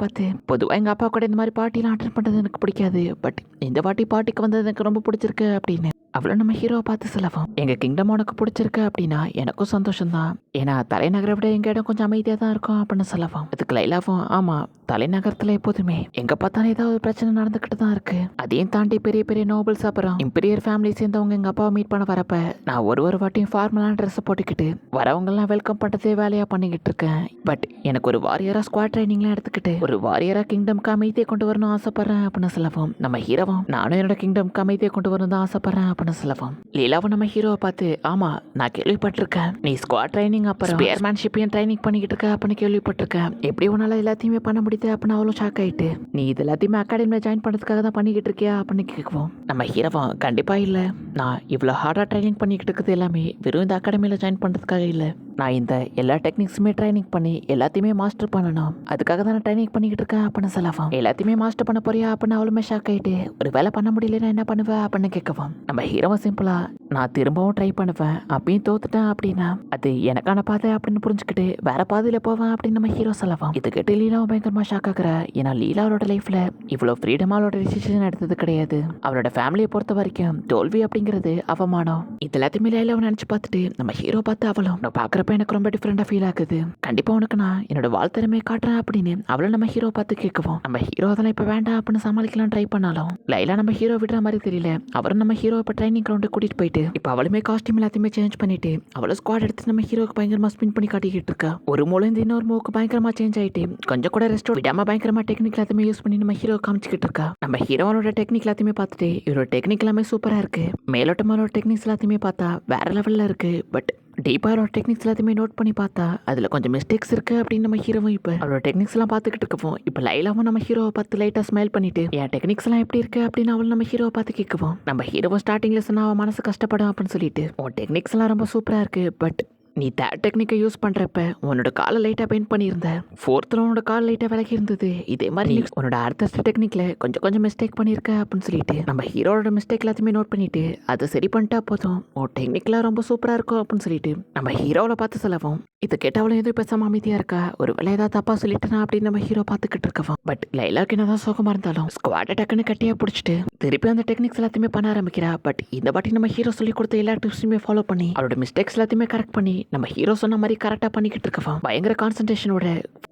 பொதுவாக எங்கள் அப்பா கூட இந்த மாதிரி பார்ட்டிலாம் அட்டென்ட் பண்ணுறது எனக்கு பிடிக்காது, பட் இந்த வாட்டி பார்ட்டிக்கு வந்தது எனக்கு ரொம்ப பிடிச்சிருக்கு அப்படின்னு அவ்வளோ நம்ம ஹீரோவை பார்த்து சொல்லவும் எங்கள் கிங்டம் உனக்கு பிடிச்சிருக்கு அப்படின்னா எனக்கும் சந்தோஷம் தான், ஏன்னா தலைநகரை விட எங்கள் இடம் கொஞ்சம் அமைதியாக தான் இருக்கும் அப்படின்னு சொல்லவும் அதுக்கு லைலாவும் ஆமாம் தலைநகரத்தில் எப்போதுமே எங்கே பார்த்தாலும் ஏதாவது பிரச்சனை நடந்துக்கிட்டு தான் இருக்கு, அதையும் தாண்டி பெரிய பெரிய நோபல்ஸ் அப்புறம் இம்பீரியர் ஃபேமிலி சேர்ந்தவங்க எங்கள் அப்பாவை மீட் பண்ண வரப்ப நான் ஒரு வாட்டியும் ஃபார்மலான ட்ரெஸ்ஸை போட்டுக்கிட்டு வரவங்கெல்லாம் வெல்கம் பண்ணுறதே வேலையாக பண்ணிக்கிட்டு இருக்கேன், பட் எனக்கு ஒரு வாரியராக ஸ்குவாட் ட்ரைனிங்லாம் எடுத்துக்கிட்டு ஒரு வாரியராக கிங்டம்க்கு அமைதியை கொண்டு வரணும் ஆசைப்படுறேன் அப்படின்னு சொல்லவும் நம்ம ஹீரோவும் நானும் என்னோட கிங்டம்க்கு அமைதியை கொண்டு வரணும் தான் ஆசைப்படுறேன் அப்படின்னு சொல்லவும் லீலாவும் நம்ம ஹீரோவை பார்த்து ஆமா நான் கேள்விப்பட்டிருக்கேன் நீ ஸ்குவாட் ட்ரைனிங் அப்புறம் ஸ்பேர்மேன்ஷிப்பையும் ட்ரைனிங் பண்ணிக்கிட்டு இருக்க அப்படின்னு கேள்விப்பட்டிருக்கேன், எப்படி உன்னால எல்லாத்தையுமே பண்ண முடியுது அப்படின்னு அவ்வளோ ஷாக் ஆயிட்டு நீ இது எல்லாத்தையுமே அகாடமியில் ஜாயின் பண்ணுறதுக்காக தான் பண்ணிக்கிட்டு இருக்கியா அப்படின்னு கேட்குவோம். நம்ம ஹீரோவும் கண்டிப்பாக இல்லை, நான் இவ்வளோ ஹார்டாக ட்ரைனிங் பண்ணிக்கிட்டு இருக்குது எல்லாமே வெறும் இந்த அகாடமியில் ஜாயின் பண்ணுறதுக்காக இல்லை, நான் இந்த எல்லா டெக்னிக்ஸுமே ட்ரைனிங் பண்ணி எல்லாத்தையுமே மாஸ்டர் பண்ணணும், அதுக்காக தான் நான் ட்ரைனிங் பண்ணிக்கிட்டு இருக்கேன் அப்படின்னு சொல்லவும் எல்லாத்தையுமே மாஸ்டர் பண்ண போறியா அப்படின்னு அவளுமே ஷாக் ஆகிட்டு ஒரு வேலை பண்ண முடியலன்னா என்ன பண்ணுவேன் அப்படின்னு கேட்கவும் நம்ம ஹீரோவை சிம்பிளா நான் திரும்பவும் ட்ரை பண்ணுவேன், அப்பயும் தோத்துட்டேன் அப்படின்னா அது எனக்கான பாதை அப்படின்னு புரிஞ்சுக்கிட்டு வேற பாதையில் போவேன் அப்படின்னு நம்ம ஹீரோ சொல்லவும் இது கேட்டு லீலாவும் பயங்கரமா ஷாக் ஆகுற. ஏன்னா லீலா அவளோட லைஃப்ல இவ்வளோ ஃப்ரீடமா அவளோட டிசிஷன் எடுத்தது கிடையாது, அவளோட ஃபேமிலியை பொறுத்த வரைக்கும் தோல்வி அப்படிங்கிறது அவமானம், இது எல்லாத்தையுமே லைலாவை நினைச்சு பார்த்துட்டு நம்ம ஹீரோ பார்த்து அவளும் நான் பார்க்குற பார்க்குறப்ப எனக்கு ரொம்ப டிஃப்ரெண்டாக ஃபீல் ஆகுது. கண்டிப்பாக உனக்கு நான் என்னோட வாழ்த்திறமையை காட்டுறேன் அப்படின்னு அவளை நம்ம ஹீரோ பார்த்து கேட்கவும், நம்ம ஹீரோ அதெல்லாம் இப்போ வேண்டாம் அப்படின்னு சமாளிக்கலாம் ட்ரை பண்ணாலும் லைலா நம்ம ஹீரோ விடுற மாதிரி தெரியல. அவரும் நம்ம ஹீரோ இப்போ ட்ரைனிங் கிரவுண்டு கூட்டிட்டு போயிட்டு இப்போ அவளுமே காஸ்டியூம் எல்லாத்தையுமே சேஞ்ச் பண்ணிட்டு அவளை ஸ்குவாட் எடுத்து நம்ம ஹீரோக்கு பயங்கரமா ஸ்பின் பண்ணி காட்டிக்கிட்டு இருக்கா. ஒரு மூலம் இந்த இன்னொரு மூக்கு பயங்கரமா சேஞ்ச் ஆயிட்டு கொஞ்சம் கூட ரெஸ்ட் விடாம பயங்கரமா டெக்னிக் எல்லாத்தையுமே யூஸ் பண்ணி நம்ம ஹீரோ காமிச்சிக்கிட்டு இருக்கா. நம்ம ஹீரோனோட டெக்னிக் எல்லாத்தையுமே பார்த்துட்டு இவரோட டெக்னிக் எல்லாமே சூப்பரா இருக்கு. மேலோட்டமான டெக்னிக்ஸ் எல்லாத்தையுமே பார்த்தா வேற லெவல்ல இருக்கு. பட் டீப்பாக டெக்னிக்ஸ் எல்லாத்தையுமே நோட் பண்ணி பார்த்தா அதில் கொஞ்சம் மிஸ்டேக்ஸ் இருக்கு அப்படின்னு நம்ம ஹீரோவும் இப்போ அவரோட டெக்னிக்ஸ் எல்லாம் பார்த்துக்கிட்டு இருக்கவும் இப்போ லைலாவும் நம்ம ஹீரோவை பார்த்து லைட்டாக ஸ்மைல் பண்ணிட்டு என் டெக்னிக்ஸ் எல்லாம் எப்படி இருக்கு அப்படின்னு அவள் நம்ம ஹீரோவை பார்த்து கேட்கவும், நம்ம ஹீரோவை ஸ்டார்டிங்ல சொன்னா அவன் மனசு கஷ்டப்படும் அப்படின்னு சொல்லிட்டு உன் டெக்னிக்ஸ் எல்லாம் ரொம்ப சூப்பரா இருக்கு. பட் நீ தேர்ட் டெக்னிக்கை யூஸ் பண்றப்ப உன்னோட காலை லைட்டா பெயிண்ட் பண்ணியிருந்த, ஃபோர்த்தில் உன்னோட கால் லைட்டா விலகி இருந்தது. இதே மாதிரி உன்னோட அடுத்த டெக்னிக்ல கொஞ்சம் கொஞ்சம் மிஸ்டேக் பண்ணியிருக்க அப்படின்னு சொல்லிட்டு நம்ம ஹீரோட மிஸ்டேக் எல்லாத்தையுமே நோட் பண்ணிட்டு அதை சரி பண்ணிட்டா போதும் உன் டெக்னிக்லாம் ரொம்ப சூப்பரா இருக்கும் அப்படின்னு சொல்லிட்டு நம்ம ஹீரோவை பார்த்து சொல்லவும், இதை கேட்டவளும் எதுவும் பேசாம அமைதியா இருக்கா. ஒரு வேலை ஏதாவது தப்பா சொல்லிட்டுனா அப்படின்னு நம்ம ஹீரோ பார்த்துக்கிட்டு இருக்கவும், பட் லைலாக்கு என்னதான் சோகமா இருந்தாலும் ஸ்குவாட டக்குன்னு கட்டியா பிடிச்சிட்டு திருப்பி அந்த டெக்னிக்ஸ் எல்லாத்தையுமே பண்ண ஆரம்பிக்கிறா. பட் இந்த வாட்டி நம்ம ஹீரோ சொல்லி கொடுத்த எல்லா டிப்ஸுமே ஃபாலோ பண்ணி அவரோட மிஸ்டேக்ஸ் எல்லாத்தையுமே கரெக்ட் பண்ணி நம்ம ஹீரோ சொன்ன மாதிரி கரெக்டாக பண்ணிக்கிட்டு இருக்கவா. பயங்கர கான்சன்ட்ரேஷனோட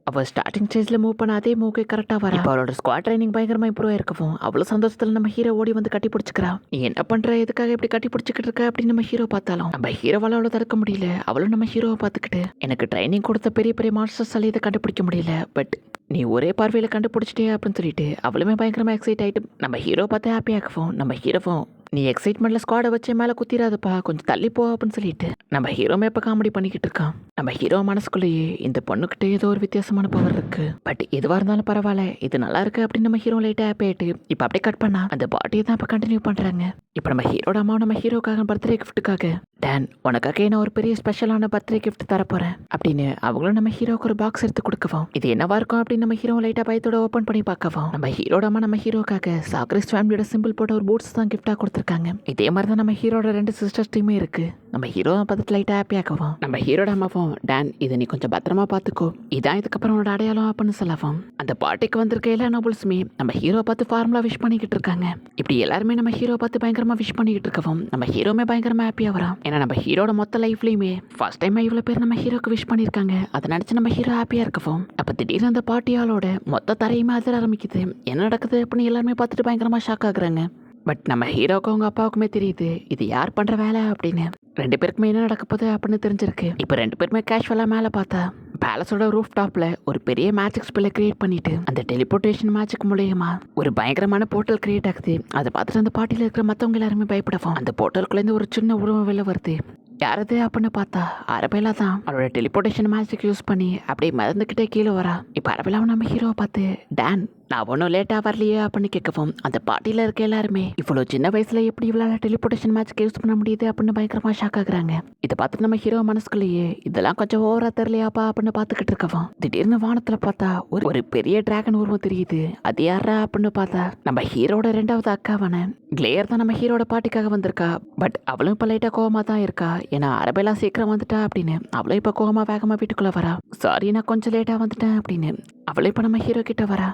அவள் ஸ்டார்டிங் ஸ்டேஜில் மூவ் பண்ண அதே மூவ்க்கு கரெக்டாக வர அவளோட ஸ்குவாட் ட்ரைனிங் பயங்கரமாக இம்ப்ரூவ் ஆயிருக்கவும் அவ்வளோ சந்தோஷத்தில் நம்ம ஹீரோ ஓடி வந்து கட்டி பிடிச்சிக்கிறா. நீ என்ன பண்ணுற, எதுக்காக இப்படி கட்டி பிடிச்சிக்கிட்டு இருக்க அப்படின்னு நம்ம ஹீரோ பார்த்தாலும் நம்ம ஹீரோவால் அவ்வளோ தடுக்க முடியல. அவளும் நம்ம ஹீரோவை பார்த்துக்கிட்டு எனக்கு ட்ரைனிங் கொடுத்த பெரிய பெரிய மாஸ்டர்ஸால இதை கண்டுபிடிக்க முடியல. பட் நீ ஒரே பார்வையில் கண்டுபிடிச்சிட்டே அப்படின்னு சொல்லிட்டு அவளுமே பயங்கரமாக எக்ஸைட் ஆகிட்டு நம்ம ஹீரோ பார்த்து ஹாப்பியாகவும், நம்ம ஹீரோவும் நீ எக்ஸைட்மெண்ட்ல ஸ்குவாடை வச்சு மேலே குத்திராதப்பா, கொஞ்சம் தள்ளி போ அப்படின்னு சொல்லிட்டு நம்ம ஹீரோமே இப்போ காமெடி பண்ணிக்கிட்டு இருக்கான். நம்ம ஹீரோ மனசுக்குள்ளேயே இந்த பொண்ணுக்கிட்ட ஏதோ ஒரு வித்தியாசமான பவர் இருக்கு. பட் எதுவாக இருந்தாலும் பரவாயில்ல, இது நல்லா இருக்கு அப்படின்னு நம்ம ஹீரோ லைட்டாக ஹாப்பி ஆயிட்டு இப்போ அப்படியே கட் பண்ணா அந்த பாட்டியை தான் இப்போ கண்டினியூ பண்றாங்க. இப்போ நம்ம ஹீரோட அம்மாவும் நம்ம ஹீரோக்காக பர்த்டே கிஃப்ட்டுக்காக, டான் உனக்காக நான் ஒரு பெரிய ஸ்பெஷலான பர்த்டே கிஃப்ட் தரப்போறேன் அப்படின்னு அவங்களும் நம்ம ஹீரோக்கு ஒரு பாக்ஸ் எடுத்து கொடுக்கவும், இது என்னவா இருக்கும் அப்படின்னு நம்ம ஹீரோ லைட்டாக பயத்தோட ஓப்பன் பண்ணி பார்க்கவும், நம்ம ஹீரோட அம்மா நம்ம ஹீரோக்காக சாக்ரிஸ் ஃபேமிலியோட சிம்பிள் போட்ட ஒரு பூட்ஸ் தான் கிஃப்டாக கொடுத்துருக்காங்க. இதே மாதிரி தான் நம்ம ஹீரோட 2 சிஸ்டர்ஸ் டீமே இருக்கு. நம்ம ஹீரோ பார்த்துட்டு லைட்டாக ஹாப்பி ஆக்கவும், நம்ம ஹீரோட அம்மாவும் டான் இதை நீ கொஞ்சம் பத்திரமா பார்த்துக்கோ, இதான் இதுக்கப்புறம் உன்னோட அடையாளம் அப்படின்னு சொல்லவும், அந்த பார்ட்டிக்கு வந்திருக்க எல்லா நோபல்ஸுமே நம்ம ஹீரோ பார்த்து ஃபார்முலா விஷ் பண்ணிக்கிட்டு இருக்காங்க. இப்படி எல்லாருமே நம்ம ஹீரோ பார்த்து பயங்கரமா விஷ் பண்ணிக்கிட்டு இருக்கவும் நம்ம ஹீரோமே பயங்கரமா ஹாப்பியா வரான். ஏன்னா நம்ம ஹீரோட மொத்த லைஃப்லயுமே ஃபர்ஸ்ட் டைம் இவ்வளவு பேர் நம்ம ஹீரோக்கு விஷ் பண்ணிருக்காங்க. அதை நினைச்சு நம்ம ஹீரோ ஹாப்பியா இருக்கவும் அப்ப திடீர்னு அந்த பார்ட்டியாலோட மொத்த தரையுமே அதிர ஆரம்பிக்குது. என்ன நடக்குது அப்படின்னு எல்லாருமே பார்த்துட்டு பயங்கரமா ஷாக் ஆகுறாங்க. பட் நம்ம ஹீரோக்கும் அவங்க அப்பாவுக்குமே தெரியுது இது யார் பண்ற வேலை அப்படின்னு. 2 பேருக்குமே என்ன நடக்க போகுது அப்படின்னு தெரிஞ்சிருக்கு. இப்போ 2 பேருமே கேஷுவலா மேலே பார்த்தா பேலஸோட ரூஃப் டாப்ல ஒரு பெரிய மேஜிக் ஸ்பெல்லை கிரியேட் பண்ணிட்டு அந்த டெலிபோர்டேஷன் மேஜிக் மூலயமா ஒரு பயங்கரமான போர்ட்டல் கிரியேட் ஆகுது. அதை பார்த்துட்டு அந்த பாட்டியில் இருக்கிற மற்றவங்க எல்லாருமே பயப்படவும் அந்த போர்ட்டலுக்குள்ளேருந்து ஒரு சின்ன உருவம் வெளில வருது. யாரது அப்படின்னு பார்த்தா அரபேலா தான் அவளோட டெலிபோர்டேஷன் மேஜிக் யூஸ் பண்ணி அப்படியே மறந்துக்கிட்டே கீழே வரா. இப்போ அரபேலாவும் நம்ம ஹீரோவை பார்த்து டான் நான் ஒன்றும் லேட்டாக வரலையே அப்படின்னு கேட்கவும் அந்த பார்ட்டியில் இருக்க எல்லாருமே இவ்வளோ சின்ன வயசுல எப்படி இவ்வளோ டெலிபோர்டேஷன் மேஜிக் யூஸ் பண்ண முடியுது அப்படின்னு பயங்கரமா ஷாக் ஆகுறாங்க. இதை பார்த்துட்டு நம்ம ஹீரோ மனசுக்குள்ளேயே இதெல்லாம் கொஞ்சம் ஓவரா தெரியலையாப்பா அப்படின்னு பார்த்துக்கிட்டு இருக்கவும் திடீர்னு வானத்தில் பார்த்தா ஒரு பெரிய டிராகன் உருவம் தெரியுது. அது யாரா அப்படின்னு பார்த்தா நம்ம ஹீரோட 2வது அக்காவான கிளேயர் தான் நம்ம ஹீரோட பாட்டிக்காக வந்திருக்கா. பட் அவளும் இப்போ லைட்டாக கோவமா தான் இருக்கா. ஏன்னா அரபேலா சீக்கிரம் வந்துட்டா அப்படின்னு அவளும் இப்போ கோவமா வேகமா வீட்டுக்குள்ள வரா. சாரி நான் கொஞ்சம் லேட்டாக வந்துட்டேன் அப்படின்னு அவளும் இப்போ நம்ம ஹீரோ கிட்ட வரா.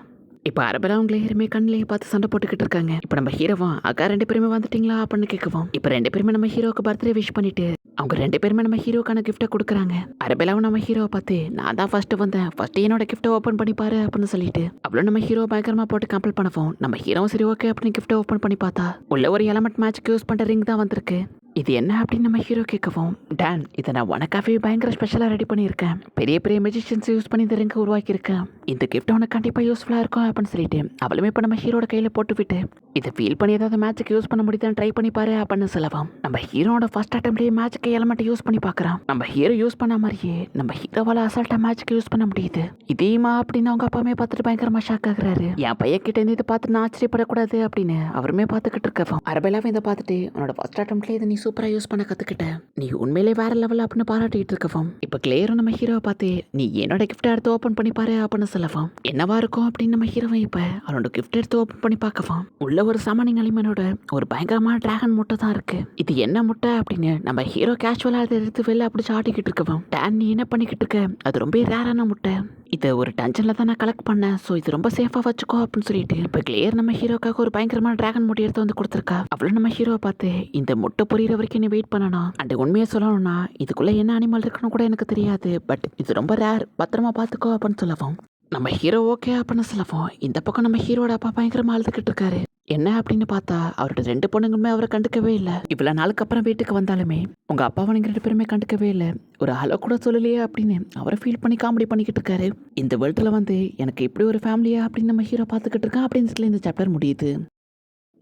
இப்போ அரபெல்லாம் கிளேயருமே கண்ணிலேயே பார்த்து சண்டை போட்டுக்கிட்டு இருக்காங்க. இப்போ நம்ம ஹீரோவும் அக்கா 2 பேருமே வந்துட்டீங்களா அப்படின்னு கேட்கவும் இப்போ 2 பேருமே நம்ம ஹீரோக்கு பர்த்டே விஷ் பண்ணிட்டு அவங்க 2 பேருமே நம்ம ஹீரோக்கான கிஃப்ட்டை கொடுக்குறாங்க. அரபெல்லாவும் நம்ம ஹீரோவை பார்த்து நான் தான் ஃபர்ஸ்ட் வந்தேன், ஃபர்ஸ்ட் என்னோட கிஃப்ட்டை ஓப்பன் பண்ணி பாரு அப்படின்னு சொல்லிட்டு அவ்வளோ நம்ம ஹீரோ பயங்கரமா போட்டு கம்பல் பண்ணவும் நம்ம ஹீரோவும் சரி ஓகே அப்படின்னு கிஃப்ட்டை ஓப்பன் பண்ணி பார்த்தா உள்ள ஒரு எலமெண்ட் மேட்ச்க்கு யூஸ் பண்ற ரிங் தான் வந்திருக்கு. இது என்ன அப்படின்னு நம்ம ஹீரோ கேட்கவும் டான் இதை நான் உனக்காகவே பயங்கர ஸ்பெஷலாக ரெடி பண்ணியிருக்கேன், பெரிய பெரிய மெஜிஷியன்ஸ் யூஸ் பண்ணி இந்த ரிங்கை உருவாக்கியிருக்கேன், இந்த கிஃப்ட் உனக்கு கண்டிப்பாக யூஸ்ஃபுல்லாக இருக்கும் அப்படின்னு சொல்லிட்டு அவளுமே இப்போ நம்ம ஹீரோட கையில் போட்டு விட்டு இதை ஃபீல் பண்ணி ஏதாவது மேட்சுக்கு யூஸ் பண்ண முடியுதான்னு ட்ரை பண்ணி பாரு அப்படின்னு சொல்லவும் நம்ம ஹீரோட ஃபர்ஸ்ட் அட்டம்ப்ட்லேயே மேட்சுக்கு எலமெண்ட் யூஸ் பண்ணி பார்க்குறான். நம்ம ஹீரோ யூஸ் பண்ண மாதிரியே நம்ம ஹீரோவால் அசால்ட்டாக மேட்சுக்கு யூஸ் பண்ண முடியுது. இதேமா அப்படின்னு அவங்க அப்பாவுமே பார்த்துட்டு பயங்கரமாக ஷாக் ஆகுறாரு. என் பையன் கிட்ட இருந்து இதை பார்த்து நான் ஆச்சரியப்படக்கூடாது அப்படின்னு அவருமே பார்த்துக்கிட்டு இருக்கவும் அரபெல்லாவும் இதை பார்த்துட்டு உன்னோட ஃபர்ஸ்ட் அட்டம்ப்ட்லேயே இதை நீ சூப்பராக யூஸ் பண்ண கற்றுக்கிட்ட, நீ உண்மையிலே வேற லெவல் அப்படின்னு பாராட்டிட்டு இருக்கவும் இப்போ கிளேயரும் நம்ம ஹீரோவை பார்த்து நீ என்னோட கிஃப்ட்டை எடுத்து ஓப்பன் பண்ணி பாரு அப்படின்னு சொல்ல சொல்லவும் என்னவா இருக்கும் அப்படின்னு நம்ம ஹீரோவை இப்ப அவனோட கிஃப்ட் எடுத்து ஓப்பன் பண்ணி பார்க்கவும் உள்ள ஒரு சாமானிங் அலிமனோட ஒரு பயங்கரமான டிராகன் முட்டை தான் இருக்கு. இது என்ன முட்டை அப்படின்னு நம்ம ஹீரோ கேஷுவலா அதை எடுத்து வெளில அப்படி ஆட்டிக்கிட்டு இருக்கவும் டேன் நீ என்ன பண்ணிக்கிட்டு இருக்க, அது ரொம்ப ரேரான முட்டை, இது ஒரு டஞ்சன்ல தான் நான் கலெக்ட் பண்ணேன், ஸோ இது ரொம்ப சேஃபா வச்சுக்கோ அப்படின்னு சொல்லிட்டு இப்போ கிளியர் நம்ம ஹீரோக்காக ஒரு பயங்கரமான டிராகன் முட்டை எடுத்து வந்து கொடுத்துருக்கா. அவ்வளோ நம்ம ஹீரோவை பார்த்து இந்த முட்டை பொரியிற வரைக்கும் நீ வெயிட் பண்ணணும், அண்ட் உண்மையை சொல்லணும்னா இதுக்குள்ள என்ன அனிமல் இருக்குன்னு கூட எனக்கு தெரியாது, பட் இது ரொம்ப ரேர், பத்திரமா பார்த்துக்கோ அப்படின்னு சொல்லவும் நம்ம ஹீரோ ஓகே அப்படின்னு சொல்லவும் இந்த பக்கம் நம்ம ஹீரோட அப்பா பயங்கரமா அழுதுகிட்டு இருக்காரு. என்ன அப்படின்னு பார்த்தா அவரோட 2 பொண்ணுங்களுமே அவரை கண்டுக்கவே இல்லை. இவ்வளோ நாளுக்கு அப்புறம் வீட்டுக்கு வந்தாலுமே உங்க அப்பாவை நீங்க 2 பேருமே கண்டுக்கவே இல்லை, ஒரு ஹலோ கூட சொல்லலையே அப்படின்னு அவரை ஃபீல் பண்ணி காமெடி பண்ணிக்கிட்டு இருக்காரு. இந்த வேர்ல்டில் வந்து எனக்கு இப்படி ஒரு ஃபேமிலியா அப்படின்னு நம்ம ஹீரோ பார்த்துக்கிட்டு இருக்கா அப்படின்னு சொல்லி இந்த சாப்டர் முடியுது.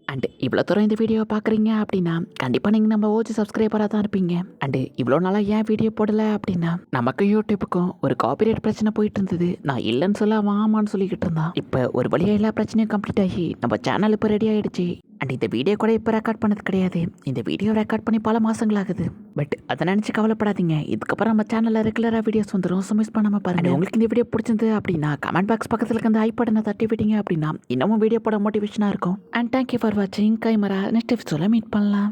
அண்டு இவ்வளோ தூரம் இந்த வீடியோவை பார்க்குறீங்க அப்படின்னா கண்டிப்பாக நீங்கள் நம்ம ஓஜி சப்ஸ்கிரைபராக தான் இருப்பீங்க. அண்டு இவ்வளோ நாளாக ஏன் வீடியோ போடலை அப்படின்னா நமக்கு யூடியூப்புக்கும் ஒரு காப்பிரைட் பிரச்சனை போயிட்டு இருந்தது. நான் இல்லைன்னு சொல்ல வாமான்னு சொல்லிக்கிட்டு இருந்தான். இப்போ ஒரு வழியாக எல்லா பிரச்சனையும் கம்ப்ளீட் ஆகி நம்ம சேனல் இப்போ ரெடி ஆகிடுச்சு. அண்ட் இந்த வீடியோ கூட இப்போ ரெக்கார்ட் பண்ணது கிடையாது, இந்த வீடியோ ரெக்கார்ட் பண்ணி பல மாதங்களாகுது. பட் அதை நினச்சி கவலைப்படாதீங்க, இதுக்கப்புறம் நம்ம சேனலில் ரெகுலராக வீடியோஸ் வந்துடும், ஸோ மிஸ் பண்ணாமல் பாருங்கள். உங்களுக்கு இந்த வீடியோ பிடிச்சிருந்து அப்படின்னா கமெண்ட் பாக்ஸ் பக்கத்தில் இருக்க அந்த ஐ பட்டனை தட்டி விட்டீங்க அப்படின்னா இன்னமும் வீடியோ போட மோட்டிவேஷனாக இருக்கும். அண்ட் தேங்க்யூ ஃபார் வாட்சிங். கைமரா நெக்ஸ்ட் எபிசோட மீட் பண்ணலாம்.